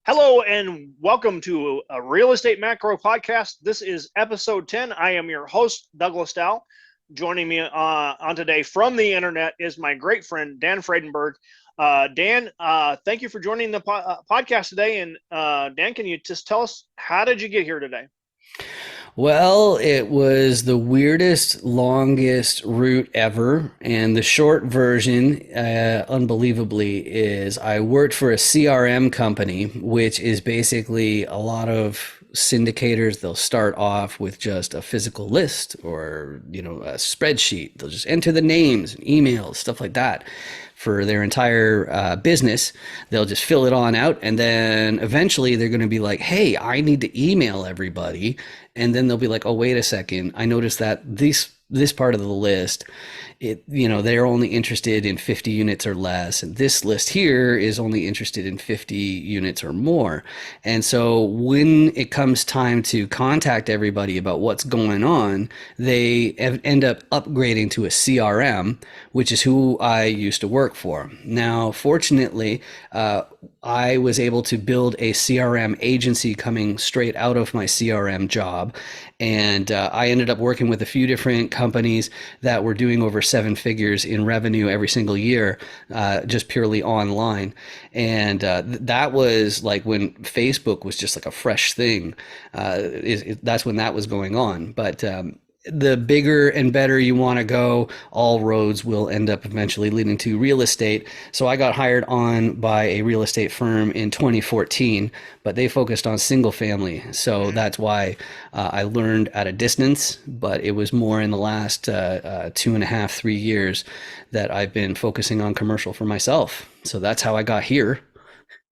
Hello and welcome to a Real Estate Macro Podcast. This is episode 10. I am your host, Douglas Dow. Joining me on today from the internet is my great friend, Dan Fradenburgh. Dan, thank you for joining the podcast today. And Dan, can you just tell us, how did you get here today? Well, it was the weirdest, longest route ever. And the short version, unbelievably, is I worked for a CRM company, which is basically a lot of syndicators. They'll start off with just a physical list or, a spreadsheet. They'll just enter the names and emails, stuff like that for their entire business. They'll just fill it on out. And then eventually they're going to be like, hey, I need to email everybody. And then they'll be like, oh, wait a second. I noticed that this part of the list, they're only interested in 50 units or less. And this list here is only interested in 50 units or more. And so when it comes time to contact everybody about what's going on, they end up upgrading to a CRM, which is who I used to work for. Now, fortunately, I was able to build a CRM agency coming straight out of my CRM job. And I ended up working with a few different companies that were doing over seven figures in revenue every single year, just purely online. And that was like when Facebook was just like a fresh thing. That's when that was going on. But the bigger and better you want to go, all roads will end up eventually leading to real estate. So I got hired on by a real estate firm in 2014, but they focused on single family. So that's why I learned at a distance, but it was more in the last 2.5, 3 years that I've been focusing on commercial for myself. So that's how I got here.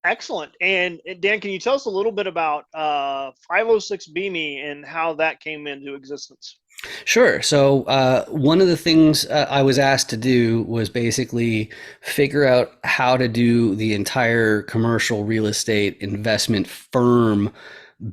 Excellent. And Dan, can you tell us a little bit about 506 BME and how that came into existence? Sure. So, one of the things I was asked to do was basically figure out how to do the entire commercial real estate investment firm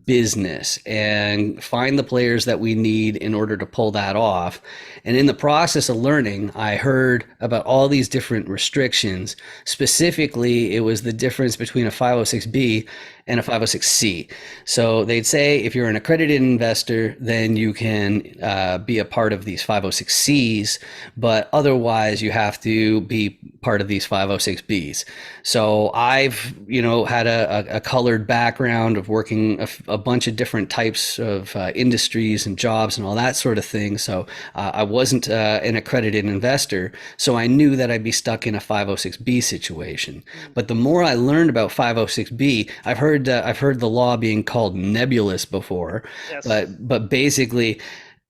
business and find the players that we need in order to pull that off. And in the process of learning, I heard about all these different restrictions. Specifically, it was the difference between a 506B and a 506C. So they'd say if you're an accredited investor, then you can be a part of these 506Cs, but otherwise you have to be part of these 506Bs. So I've, had a colored background of working a bunch of different types of industries and jobs and all that sort of thing. So I wasn't an accredited investor. So I knew that I'd be stuck in a 506B situation. But the more I learned about 506B, I've heard the law being called nebulous before, Yes. but basically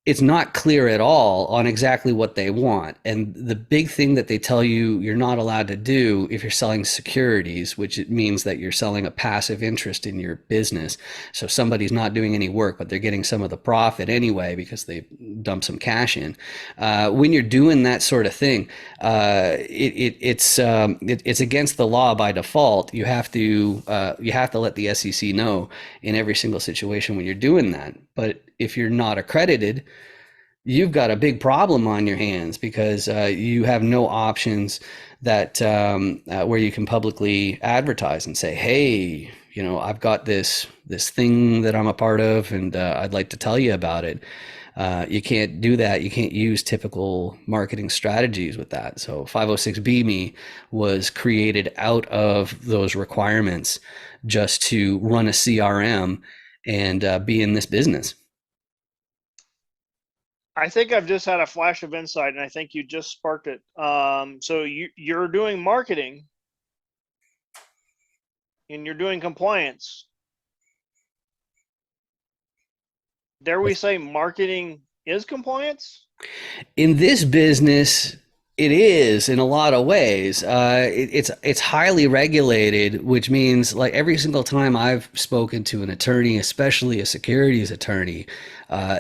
it's not clear at all on exactly what they want. And the big thing that they tell you you're not allowed to do if you're selling securities, which it means that you're selling a passive interest in your business. So somebody's not doing any work, but they're getting some of the profit anyway because they dump some cash in. When you're doing that sort of thing, it's against the law by default. You have to let the SEC know in every single situation when you're doing that. But if you're not accredited, you've got a big problem on your hands because you have no options that where you can publicly advertise and say, "Hey, I've got this thing that I'm a part of, and I'd like to tell you about it." You can't do that. You can't use typical marketing strategies with that. So 506B Me was created out of those requirements just to run a CRM and be in this business. I think I've just had a flash of insight, and I think you just sparked it. So you're doing marketing and you're doing compliance. Dare we say marketing is compliance? In this business, it is in a lot of ways. It's highly regulated, which means like every single time I've spoken to an attorney, especially a securities attorney,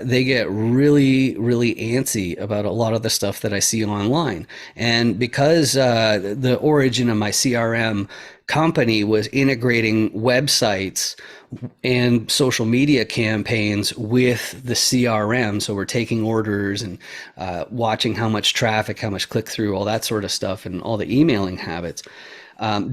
they get really, really antsy about a lot of the stuff that I see online. And because the origin of my CRM company was integrating websites and social media campaigns with the CRM. So we're taking orders and watching how much traffic, how much click through, all that sort of stuff, and all the emailing habits.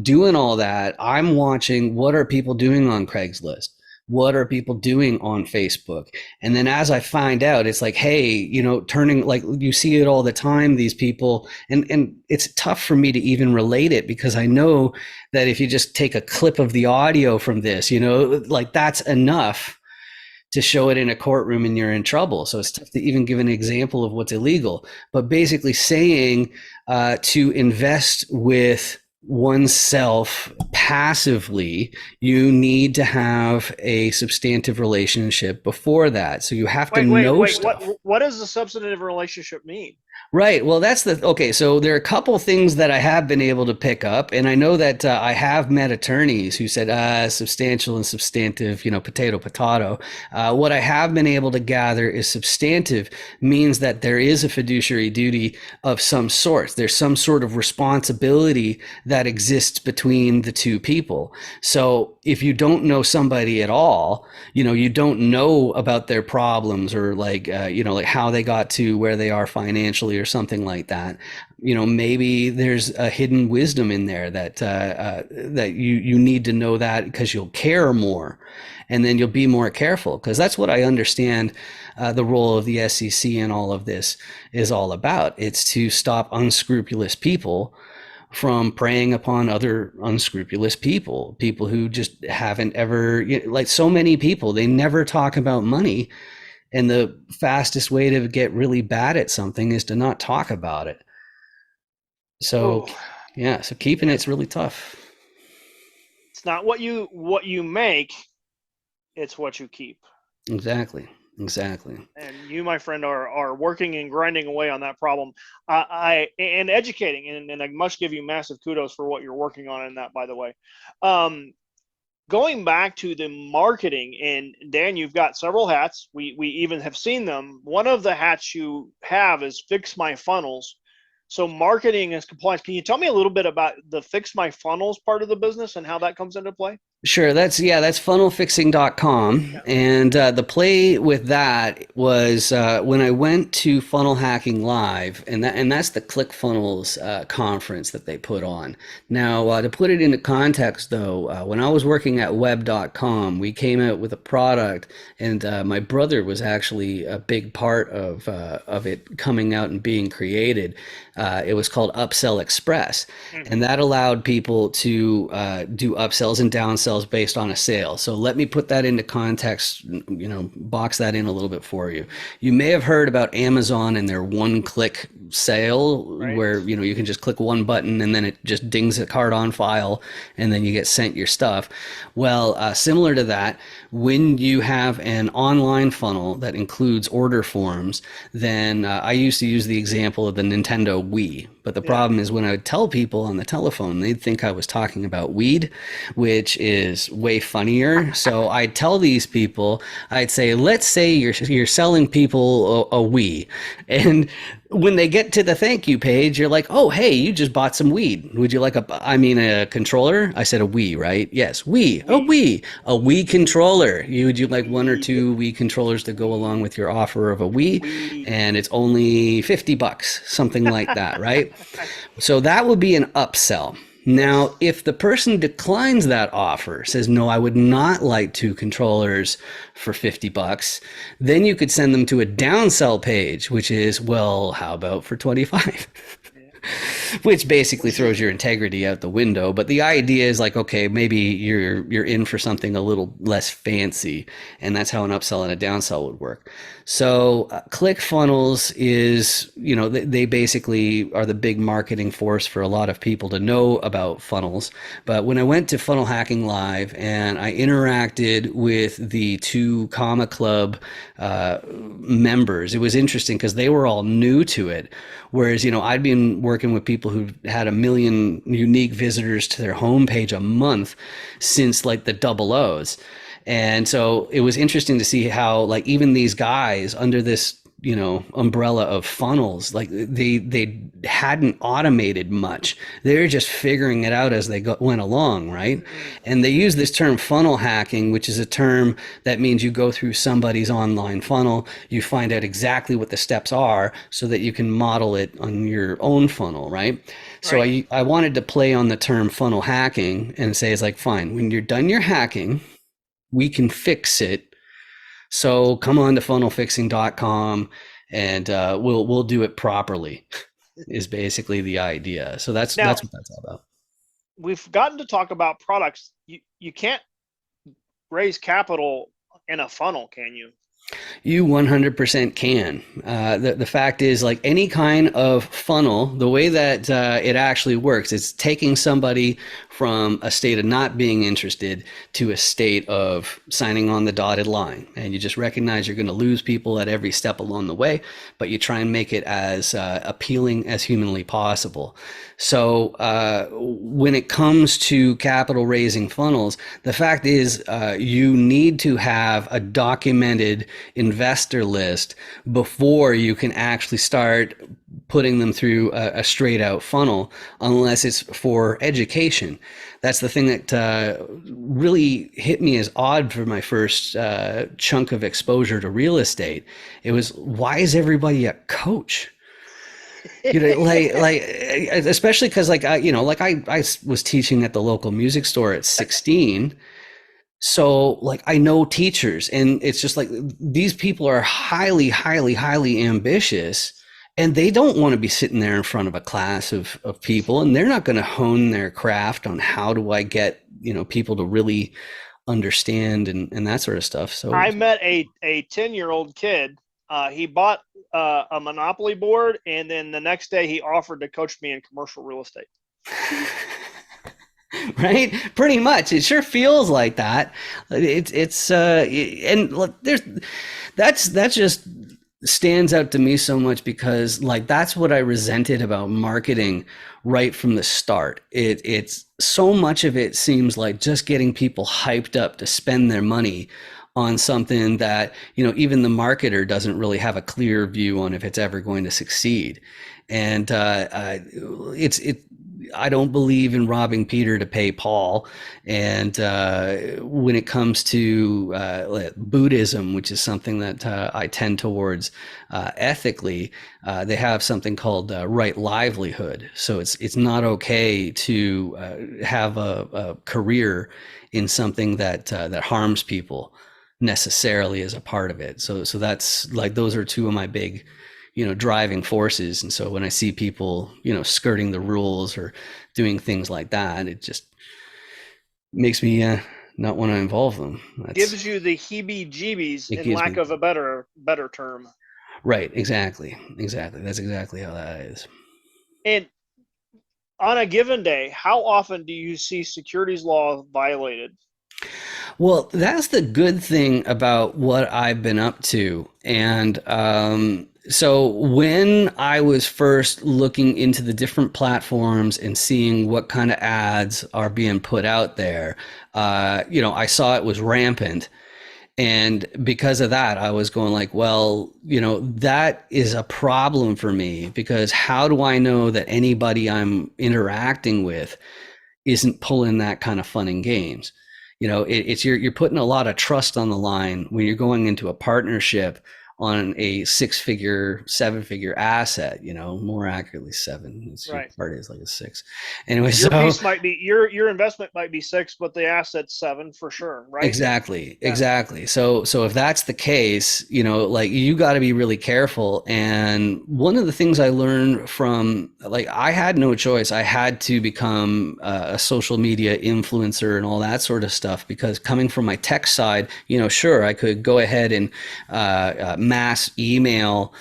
Doing all that, I'm watching what are people doing on Craigslist? What are people doing on Facebook? And then as I find out, it's like, hey, turning, like, you see it all the time, these people, and it's tough for me to even relate it, because I know that if you just take a clip of the audio from this, like, that's enough to show it in a courtroom and you're in trouble. So it's tough to even give an example of what's illegal. But basically saying to invest with oneself passively, you need to have a substantive relationship before that. So you have to know stuff. What does a substantive relationship mean? Right. Well, okay. So there are a couple things that I have been able to pick up, and I know that I have met attorneys who said substantial and substantive, potato, potato. What I have been able to gather is substantive means that there is a fiduciary duty of some sort. There's some sort of responsibility that exists between the two people. So if you don't know somebody at all, you don't know about their problems, or like how they got to where they are financially or something like that, maybe there's a hidden wisdom in there that that you need to know, that because you'll care more, and then you'll be more careful, because that's what I understand the role of the SEC in all of this is all about. It's to stop unscrupulous people from preying upon other unscrupulous people who just haven't ever, like so many people, they never talk about money. And the fastest way to get really bad at something is to not talk about it. So, yeah, so keeping it's really tough. It's not what you make, it's what you keep. Exactly. And you, my friend, are working and grinding away on that problem. And educating, and I must give you massive kudos for what you're working on in that, by the way. Going back to the marketing, and Dan, you've got several hats. We even have seen them. One of the hats you have is Fix My Funnels. So marketing is compliance. Can you tell me a little bit about the Fix My Funnels part of the business and how that comes into play? Sure. That's funnelfixing.com. Yeah. And the play with that was when I went to Funnel Hacking Live, and that's the ClickFunnels conference that they put on. Now, to put it into context, though, when I was working at web.com, we came out with a product, and my brother was actually a big part of it coming out and being created. It was called Upsell Express, and that allowed people to do upsells and downsells based on a sale. So let me put that into context, box that in a little bit for you. You may have heard about Amazon and their one-click sale, right, where you can just click one button and then it just dings a card on file and then you get sent your stuff. Well, similar to that, when you have an online funnel that includes order forms, then I used to use the example of the Nintendo Wii. But the problem is, when I would tell people on the telephone, they'd think I was talking about weed, which is way funnier. So I'd tell these people, I'd say, let's say you're selling people a Wii. And when they get to the thank you page, you're like, oh, hey, you just bought some weed. Would you like a controller? I said a Wii, right? Yes, Wii, a Wii controller. Would you like one or two Wii controllers to go along with your offer of a Wii? And it's only $50, something like that, right? So that would be an upsell. Now, if the person declines that offer, says, no, I would not like two controllers for $50, then you could send them to a downsell page, which is, well, how about for 25? Which basically throws your integrity out the window. But the idea is like, okay, maybe you're in for something a little less fancy, and that's how an upsell and a downsell would work. So ClickFunnels is, they basically are the big marketing force for a lot of people to know about funnels. But when I went to Funnel Hacking Live and I interacted with the two Comma Club members, it was interesting because they were all new to it. Whereas, I'd been working with people who had 1 million unique visitors to their homepage a month since like the double O's. And so it was interesting to see how, like, even these guys under this umbrella of funnels. Like they hadn't automated much. They're just figuring it out as they went along, right? Mhm. And they use this term funnel hacking, which is a term that means you go through somebody's online funnel, you find out exactly what the steps are so that you can model it on your own funnel, right? So Right. I wanted to play on the term funnel hacking and say, it's like, fine, when you're done your hacking, we can fix it. So come on to funnelfixing.com and we'll do it properly is basically the idea. So Now, that's what that's all about. we've gotten to talk about products. You can't raise capital in a funnel, can you? You 100% can. The fact is, like any kind of funnel, the way that it actually works, it's taking somebody from a state of not being interested to a state of signing on the dotted line. And you just recognize you're going to lose people at every step along the way, but you try and make it as appealing as humanly possible. So when it comes to capital raising funnels, the fact is you need to have a documented investor list before you can actually start putting them through a straight out funnel, unless it's for education. That's the thing that really hit me as odd for my first chunk of exposure to real estate. It was, why is everybody a coach? Like especially because I was teaching at the local music store at 16. So like I know teachers, and it's just like these people are highly ambitious, and they don't want to be sitting there in front of a class of people, and they're not going to hone their craft on how do I get, people to really understand and that sort of stuff. So I met a 10-year-old kid. He bought a Monopoly board, and then the next day he offered to coach me in commercial real estate. right, pretty much it sure feels like that. It's and look, there's that's just stands out to me so much because like that's what I resented about marketing right from the start. It's so much of it seems like just getting people hyped up to spend their money on something that even the marketer doesn't really have a clear view on if it's ever going to succeed. And it's it I don't believe in robbing Peter to pay Paul. And when it comes to Buddhism, which is something that I tend towards ethically, they have something called right livelihood. So it's not okay to have a career in something that harms people necessarily as a part of it. So that's like those are two of my big driving forces. And so when I see people skirting the rules or doing things like that, it just makes me not want to involve them. Gives you the heebie-jeebies, It in gives lack me of a better term. right. Exactly. That's exactly how that is. And on a given day, how often do you see securities law violated? Well, that's the good thing about what I've been up to. And so when I was first looking into the different platforms and seeing what kind of ads are being put out there, I saw it was rampant. And because of that, I was going like, well, that is a problem for me because how do I know that anybody I'm interacting with isn't pulling that kind of fun and games? It's you're putting a lot of trust on the line when you're going into a partnership on a 6-figure, 7-figure asset, more accurately seven. Your Right. part is like a six. Anyway, Your so piece might be your investment might be 6, but the asset's 7 for sure, right? exactly, Yeah. exactly. So if that's the case, like you got to be really careful. And one of the things I learned from like I had no choice. I had to become a social media influencer and all that sort of stuff because coming from my tech side, sure, I could go ahead and mass email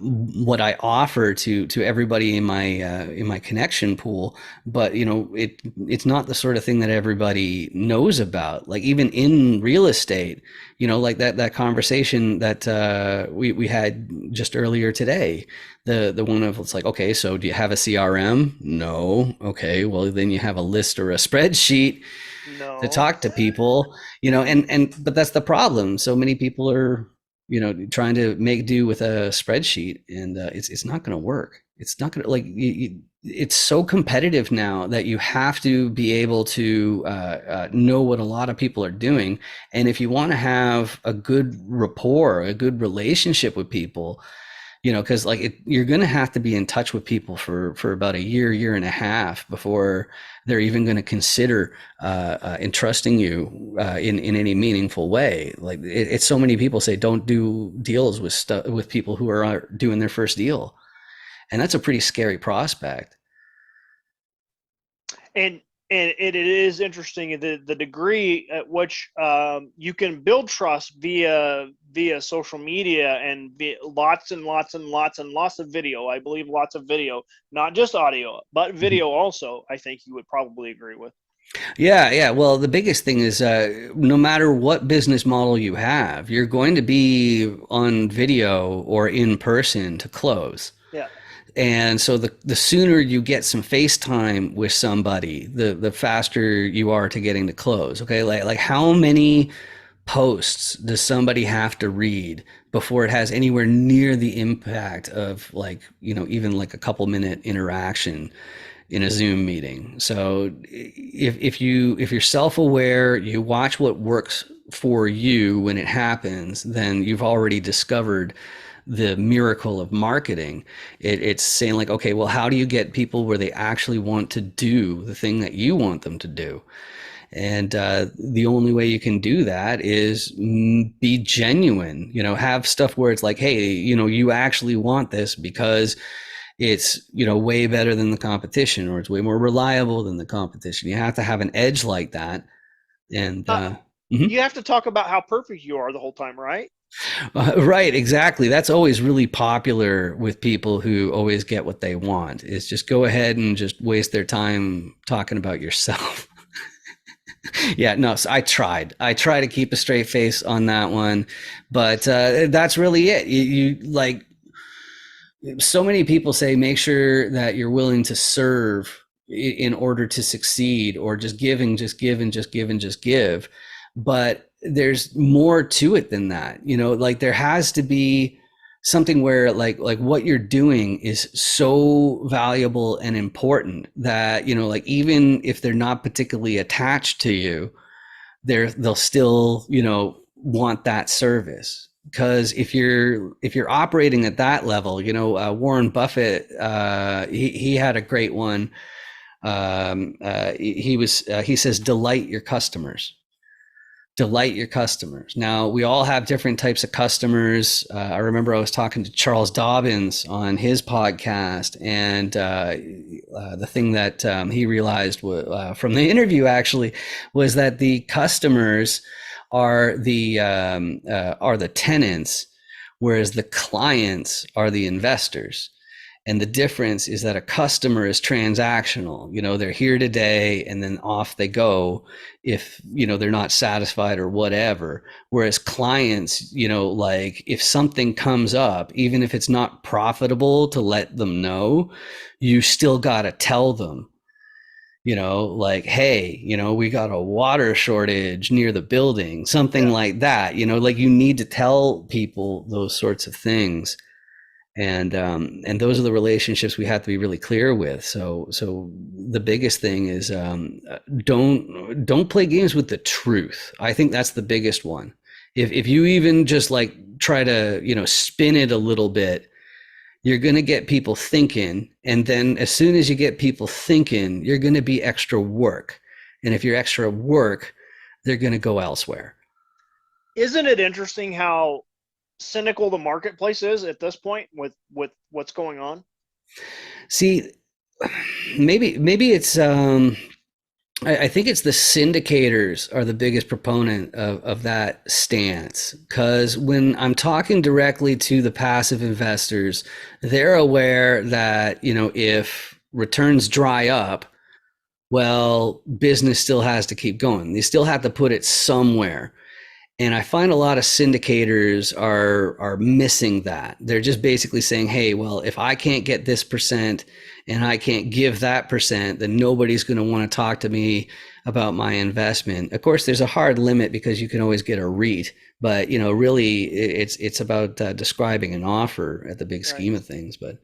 what I offer to everybody in my connection pool, but it's not the sort of thing that everybody knows about. Like even in real estate, like that conversation that we had just earlier today, the one of it's like, okay, so do you have a CRM? No. Okay, well then you have a list or a spreadsheet to No. talk to people, and but that's the problem. So many people are trying to make do with a spreadsheet, and it's not going to work. It's not going to it's so competitive now that you have to be able to know what a lot of people are doing. And if you want to have a good rapport, a good relationship with people, because you're going to have to be in touch with people for about a year and a half before they're even going to consider entrusting you in any meaningful way. It's so many people say don't do deals with people who are doing their first deal, and that's a pretty scary prospect. And it is interesting the degree at which you can build trust via social media and via lots and lots and lots and lots of video. I believe lots of video, not just audio, but video also. I think you would probably agree with. Yeah. Well, the biggest thing is no matter what business model you have, you're going to be on video or in person to close. Yeah. And so the sooner you get some FaceTime with somebody, the faster you are to getting to close. Okay, like how many posts does somebody have to read before it has anywhere near the impact of even like a couple minute interaction in a Zoom meeting? So if you're self-aware, you watch what works for you when it happens, then you've already discovered the miracle of marketing. It's saying like, okay, well, how do you get people where they actually want to do the thing that you want them to do? And the only way you can do that is be genuine, have stuff where it's like, hey, you actually want this because it's, way better than the competition, or it's way more reliable than the competition. You have to have an edge like that. And you have to talk about how perfect you are the whole time, right? Right, exactly. That's always really popular with people who always get what they want, is just go ahead and just waste their time talking about yourself. Yeah, no, so I try to keep a straight face on that one, but that's really it. You like, so many people say make sure that you're willing to serve in order to succeed, or just giving, just give and just give and just give. But there's more to it than that. Like there has to be something where like what you're doing is so valuable and important that, like even if they're not particularly attached to you, they'll still, want that service. Because if you're operating at that level, Warren Buffett, he had a great one. He says, delight your customers. Delight your customers. Now, we all have different types of customers. I remember I was talking to Charles Dobbins on his podcast, and the thing that he realized from the interview actually was that the customers are the tenants, whereas the clients are the investors. And the difference is that a customer is transactional. They're here today and then off they go if, they're not satisfied or whatever. Whereas clients, like if something comes up, even if it's not profitable to let them know, you still got to tell them, like, hey, we got a water shortage near the building, something like that, like you need to tell people those sorts of things. And those are the relationships we have to be really clear with. So the biggest thing is don't play games with the truth. I think that's the biggest one. If you even just like try to spin it a little bit, you're going to get people thinking, and then as soon as you get people thinking, you're going to be extra work. And if you're extra work, they're going to go elsewhere. Isn't it interesting how cynical the marketplace is at this point with what's going on? See, maybe it's I think it's the syndicators are the biggest proponent of that stance, because when I'm talking directly to the passive investors, they're aware that if returns dry up, well, business still has to keep going. They still have to put it somewhere. And I find a lot of syndicators are missing that. They're just basically saying, "Hey, well, if I can't get this percent and I can't give that percent, then nobody's going to want to talk to me about my investment." Of course, there's a hard limit because you can always get a REIT, but really, it's about describing an offer at the big Right. scheme of things. But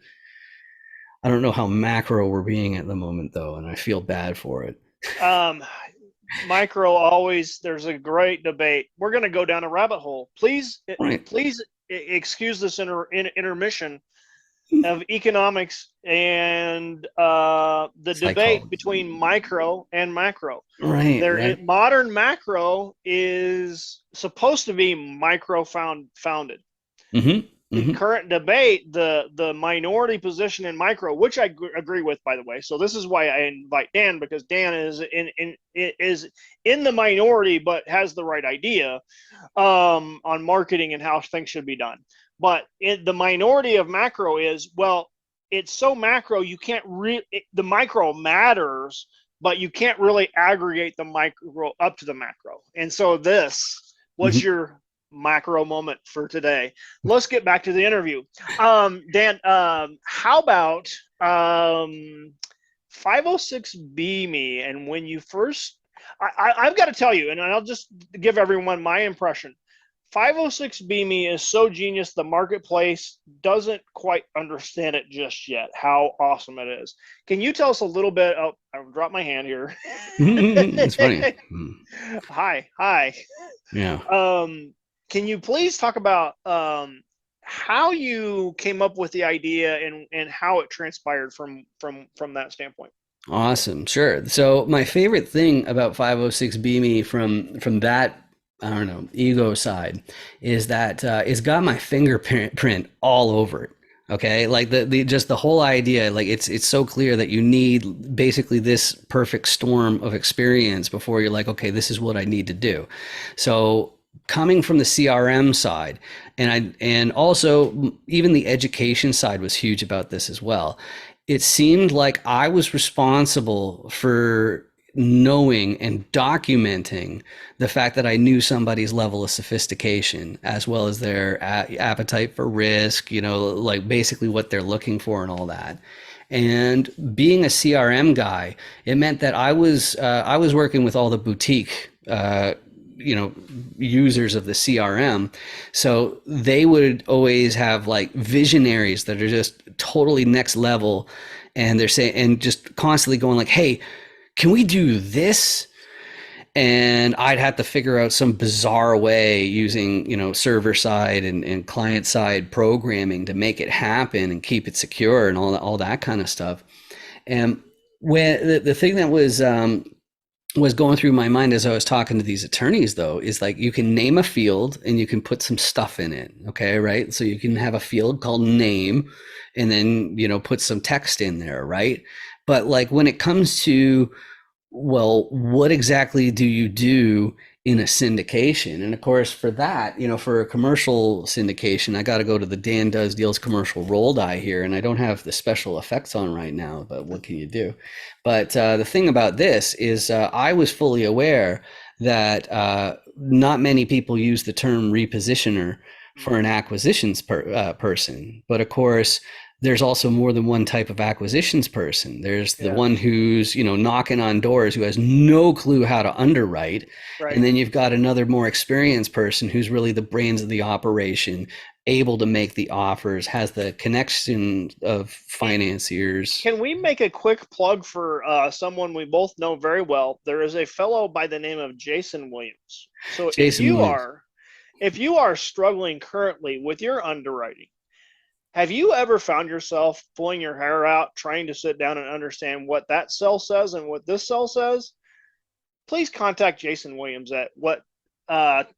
I don't know how macro we're being at the moment, though, and I feel bad for it. Um, Micro always, there's a great debate. We're going to go down a rabbit hole. Right. Please excuse this intermission of economics and the debate Psychology. between micro and macro. Right. Right. Modern macro is supposed to be micro founded. Mm-hmm. The Mm-hmm. current debate, the minority position in micro, which I agree with, by the way. So this is why I invite Dan, because Dan is in the minority but has the right idea on marketing and how things should be done. But the minority of macro is, well, it's so macro you can't the micro matters, but you can't really aggregate the micro up to the macro. And so what's Mm-hmm. your macro moment for today? Let's get back to the interview. Dan, how about 506B me? And when you first, I've got to tell you, and I'll just give everyone my impression. 506B me is so genius, the marketplace doesn't quite understand it just yet, how awesome it is. Can you tell us a little bit? Oh, I dropped my hand here. It's funny. Hi. Yeah. Can you please talk about how you came up with the idea and how it transpired from that standpoint? Awesome. Sure. So my favorite thing about 506B me from that, I don't know, ego side is that it's got my fingerprint all over it. Okay, like the just the whole idea, like it's so clear that you need basically this perfect storm of experience before you're like, okay, this is what I need to do. So coming from the CRM side, and also even the education side was huge about this as well. It seemed like I was responsible for knowing and documenting the fact that I knew somebody's level of sophistication as well as their appetite for risk, like basically what they're looking for and all that. And being a CRM guy, it meant that I was working with all the boutique users of the CRM. So they would always have like visionaries that are just totally next level, and they're saying and just constantly going like, "Hey, can we do this?" And I'd have to figure out some bizarre way using, server side and client side programming to make it happen and keep it secure and all that kind of stuff. And when the thing that was going through my mind as I was talking to these attorneys, though, is like you can name a field and you can put some stuff in it. Okay, right? So you can have a field called name and then, put some text in there, right? But like when it comes to, well, what exactly do you do in a syndication? And of course, for that, for a commercial syndication, I got to go to the Dan Does Deals commercial roll die here. And I don't have the special effects on right now, but what can you do? But the thing about this is I was fully aware that not many people use the term repositioner for an acquisitions person. But of course, there's also more than one type of acquisitions person. There's the Yeah, one who's, knocking on doors, who has no clue how to underwrite. right. And then you've got another more experienced person who's really the brains of the operation, able to make the offers, has the connection of financiers. Can we make a quick plug for someone we both know very well? There is a fellow by the name of Jason Williams. So Jason Williams. if you are struggling currently with your underwriting, have you ever found yourself pulling your hair out trying to sit down and understand what that cell says and what this cell says? Please contact Jason Williams at what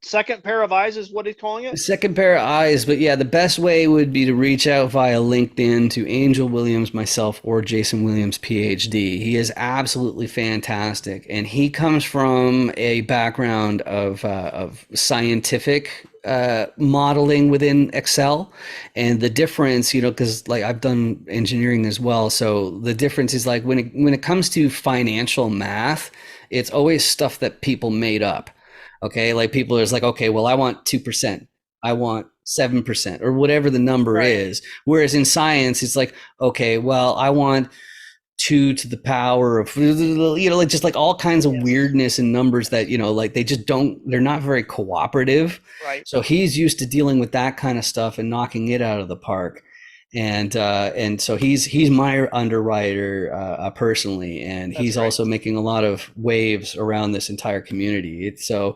second pair of eyes is what he's calling it. Second pair of eyes, but yeah, the best way would be to reach out via LinkedIn to Angel Williams, myself, or Jason Williams, PhD. He is absolutely fantastic, and he comes from a background of scientific modeling within Excel. And the difference, because like I've done engineering as well, so the difference is like when it comes to financial math, it's always stuff that people made up. Okay, like people are just like, okay, well, I want 2%, I want 7%, or whatever the number Right. is. Whereas in science, it's like, okay, well, I want 2 to the power of, like just like all kinds of Yes. weirdness and numbers that, like they just don't, they're not very cooperative. Right. So he's used to dealing with that kind of stuff and knocking it out of the park. And so he's my underwriter personally, and That's he's great. also making a lot of waves around this entire community. It's so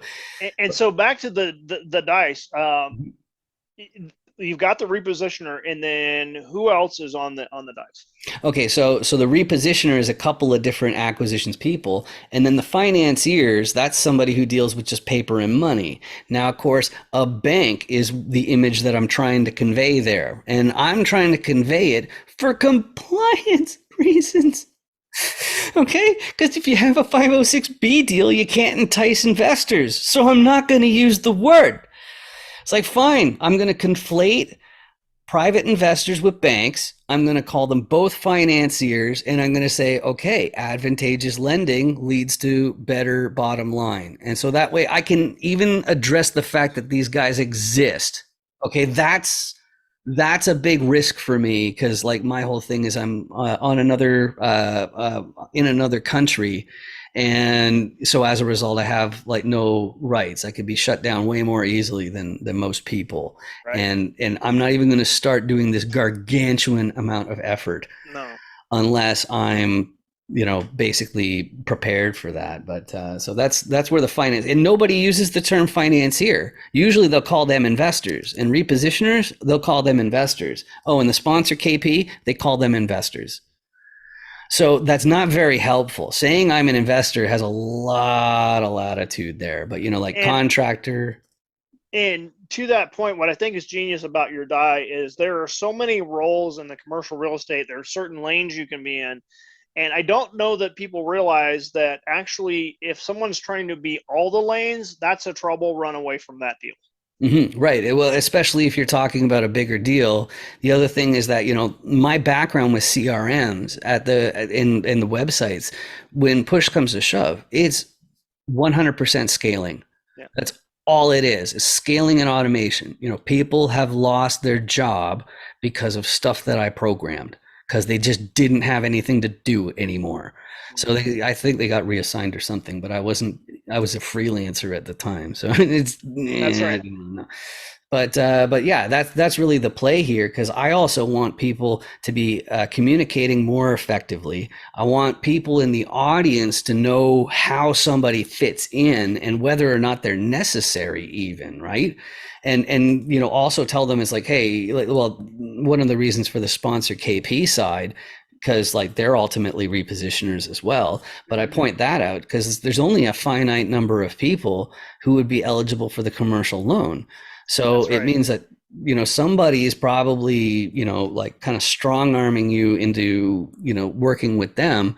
And so back to the dice. You've got the repositioner, and then who else is on the dice? Okay, so the repositioner is a couple of different acquisitions people, and then the financiers, that's somebody who deals with just paper and money. Now, of course, a bank is the image that I'm trying to convey there, and I'm trying to convey it for compliance reasons. Okay, because if you have a 506B deal, you can't entice investors. So I'm not going to use the word. It's like, fine, I'm going to conflate private investors with banks. I'm going to call them both financiers, and I'm going to say, okay, advantageous lending leads to better bottom line. And so that way I can even address the fact that these guys exist. Okay, that's a big risk for me, because like my whole thing is I'm on another in another country, and so as a result I have like no rights. I could be shut down way more easily than most people, Right. and I'm not even going to start doing this gargantuan amount of effort No. unless I'm basically prepared for that. But so that's where the finance, and nobody uses the term financier. Usually they'll call them investors, and repositioners, they'll call them investors. Oh, and the sponsor KP, they call them investors. So that's not very helpful. Saying I'm an investor has a lot of latitude there, but like And contractor. and to that point, what I think is genius about your die is there are so many roles in the commercial real estate. There are certain lanes you can be in. And I don't know that people realize that actually, if someone's trying to be all the lanes, that's a trouble. Run away from that deal. Right. Well, especially if you're talking about a bigger deal. The other thing is that, my background with CRMs in the websites, when push comes to shove, it's 100% scaling. Yeah. That's all it is scaling and automation. People have lost their job because of stuff that I programmed, because they just didn't have anything to do anymore. So I think they got reassigned or something, but I wasn't. I was a freelancer at the time, so That's I right. don't know. But yeah, that's really the play here, because I also want people to be communicating more effectively. I want people in the audience to know how somebody fits in and whether or not they're necessary, even, right? And also tell them, it's like, hey, well, one of the reasons for the sponsor KP side, because like they're ultimately repositioners as well. But I Mhm. point that out because there's only a finite number of people who would be eligible for the commercial loan. So That's it right. means that somebody is probably like kind of strong arming you into working with them,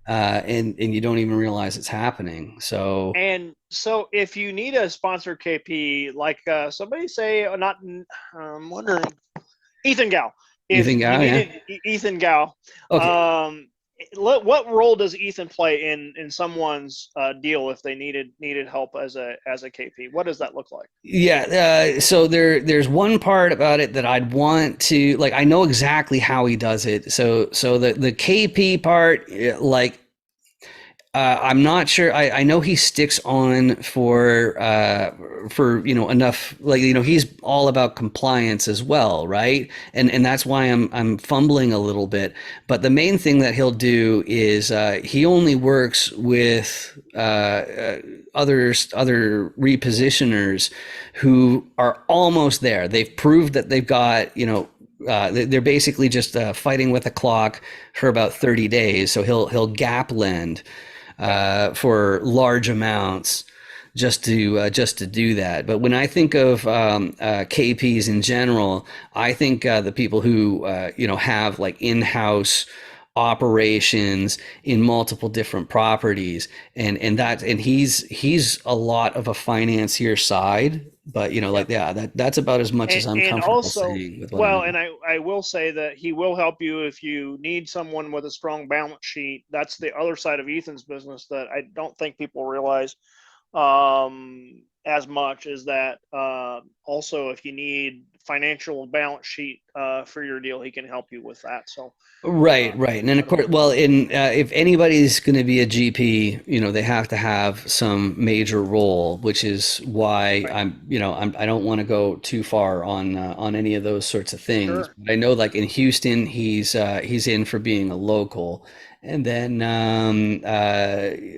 and you don't even realize it's happening. So And so, if you need a sponsor KP, like somebody say, not, I'm wondering, Ethan Gal. you If think, you oh yeah, needed Ethan Gal, okay. um, what role does Ethan play in someone's deal if they needed help as a KP? What does that look like? Yeah, so there's one part about it that I'd want to, like, I know exactly how he does it. So the KP part, like, I'm not sure. I know he sticks on for enough, like, he's all about compliance as well, right? And that's why I'm fumbling a little bit. But the main thing that he'll do is he only works with other repositioners who are almost there. They've proved that they've got they're basically just fighting with the clock for about 30 days. So he'll gap lend Okay. for large amounts just to do that. But when I think of KPs in general, I think the people who have like in-house operations in multiple different properties, and he's a lot of a financier side. But Yeah. like, yeah, that's about as much as I'm And comfortable also, saying with what I well, know. and I will say that he will help you if you need someone with a strong balance sheet. That's the other side of Ethan's business that I don't think people realize. as much as that. Also, if you need financial balance sheet for your deal, he can help you with that. So Right, right. And then of course, incredible. well, in if anybody's going to be a GP, they have to have some major role, which is why Right. I don't want to go too far on any of those sorts of things. Sure. But I know, like in Houston, he's in for being a local, and then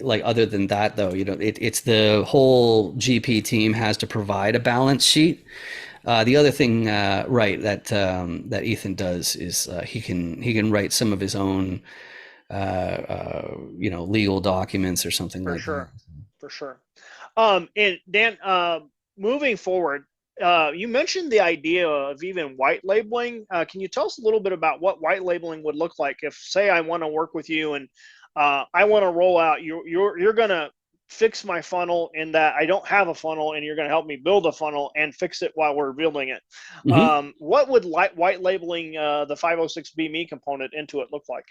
like other than that, though, it's the whole GP team has to provide a balance sheet. The other thing, right, that Ethan does is he can write some of his own, legal documents or something For like that. sure. For sure. And Dan, moving forward, you mentioned the idea of even white labeling. Can you tell us a little bit about what white labeling would look like if, say, I want to work with you and I want to roll out, you're going to fix my funnel in that I don't have a funnel, and you're going to help me build a funnel and fix it while we're building it. Mhm. What would white labeling the 506B me component into it look like?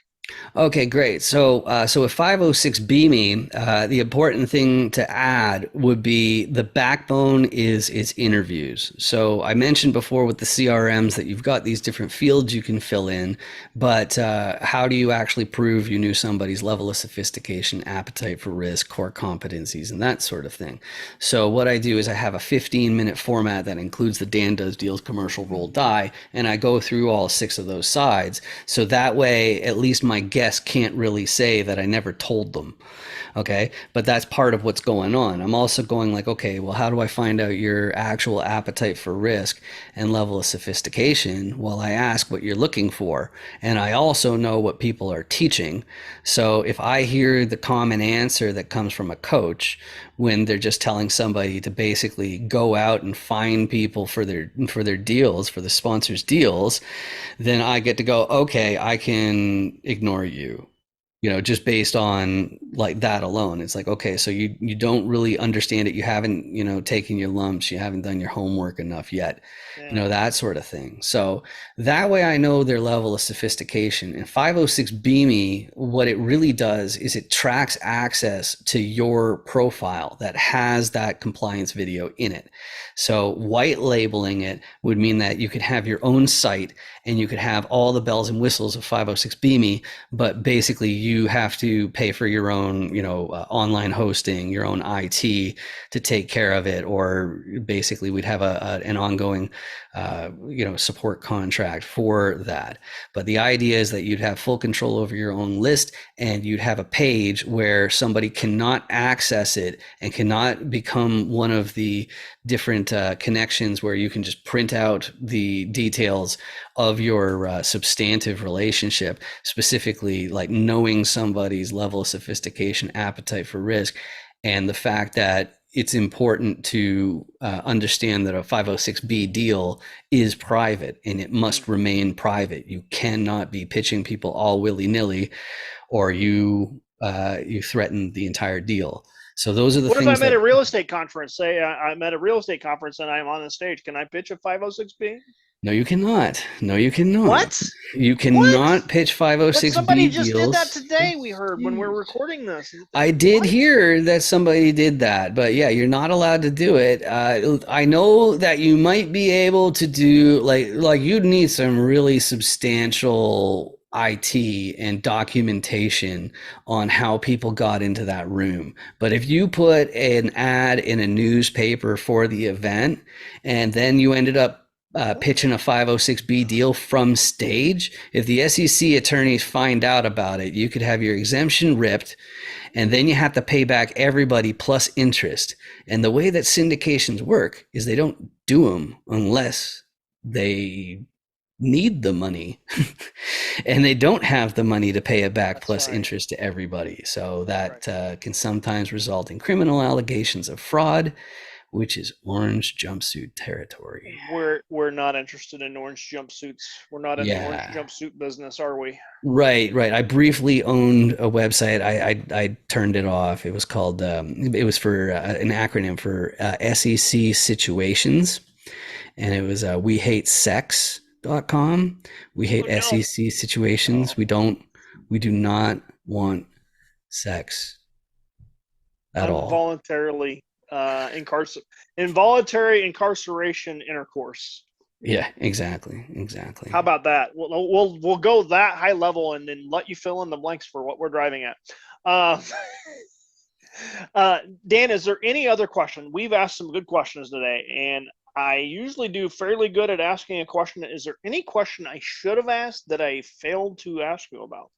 Okay, great. So with 506B me, the important thing to add would be the backbone is interviews. So I mentioned before with the CRMs that you've got these different fields you can fill in, but how do you actually prove you knew somebody's level of sophistication, appetite for risk, core competencies, and that sort of thing? So what I do is I have a 15-minute format that includes the Dan Does Deals commercial roll die, and I go through all six of those sides. So that way, at least my guests can't really say that I never told them. Okay. But that's part of what's going on. I'm also going like, okay, well, how do I find out your actual appetite for risk and level of sophistication? Well, I ask what you're looking for. And I also know what people are teaching. So if I hear the common answer that comes from a coach when they're just telling somebody to basically go out and find people for their deals, for the sponsors deals, then I get to go, okay, I can ignore you, just based on like that alone. It's like, okay, so you don't really understand it. You haven't, taken your lumps. You haven't done your homework enough yet, Yeah. that sort of thing. So that way I know their level of sophistication. And 506 BME, what it really does is it tracks access to your profile that has that compliance video in it. So white labeling it would mean that you could have your own site and you could have all the bells and whistles of 506 BME, but basically you have to pay for your own, online hosting, your own IT to take care of it, or basically we'd have an ongoing, support contract for that. But the idea is that you'd have full control over your own list, and you'd have a page where somebody cannot access it and cannot become one of the different connections where you can just print out the details of your substantive relationship, specifically like knowing somebody's level of sophistication, appetite for risk, and the fact that it's important to understand that a 506B deal is private and it must remain private. You cannot be pitching people all willy-nilly, or you threaten the entire deal. So those are the What if things I'm at that. a real estate conference? Say I'm at a real estate conference and I'm on the stage. Can I pitch a 506B? No, you cannot. No, you cannot. What? You What? cannot pitch But 506B somebody just did that deals. today. We heard when we're recording this. I did What? hear that somebody did that, but yeah, you're not allowed to do it. I know that you might be able to do like you'd need some really substantial IT and documentation on how people got into that room. But if you put an ad in a newspaper for the event and then you ended up pitching a 506B deal from stage, if the SEC attorneys find out about it, you could have your exemption ripped, and then you have to pay back everybody plus interest. And the way that syndications work is they don't do them unless they need the money and they don't have the money to pay it back That's plus right. interest to everybody. So That's right. that can sometimes result in criminal allegations of fraud, which is orange jumpsuit territory. We're not interested in orange jumpsuits. We're not in the orange Yeah. jumpsuit business, are we? Right, right. I briefly owned a website. I turned it off. It was called it was for an acronym for SEC Situations, and it was wehatesex.com. We Oh hate no. SEC Oh, Situations. We do not want sex at I'm all. voluntarily involuntary incarceration intercourse. Yeah, exactly. How about that? We'll go that high level and then let you fill in the blanks for what we're driving at. Uh, Dan, is there any other question? We've asked some good questions today, and I usually do fairly good at asking a question. Is there any question I should have asked that I failed to ask you about?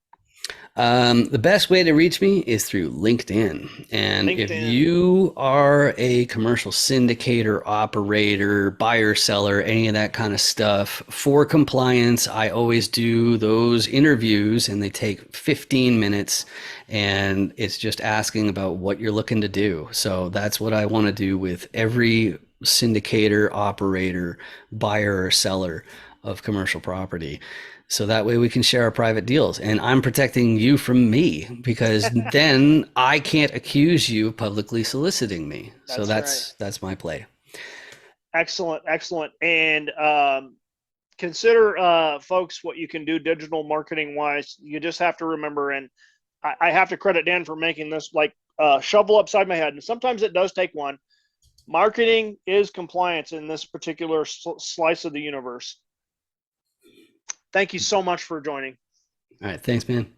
The best way to reach me is through LinkedIn. And if LinkedIn. you are a commercial syndicator, operator, buyer, seller, any of that kind of stuff, for compliance, I always do those interviews and they take 15 minutes and it's just asking about what you're looking to do. So that's what I want to do with every syndicator, operator, buyer, or seller of commercial property. So that way we can share our private deals. And I'm protecting you from me because then I can't accuse you of publicly soliciting me. So That's right. that's my play. Excellent, excellent. And consider, folks, what you can do digital marketing wise. You just have to remember, and I have to credit Dan for making this like shovel upside my head. And sometimes it does take one. Marketing is compliance in this particular slice of the universe. Thank you so much for joining. All right. Thanks, man.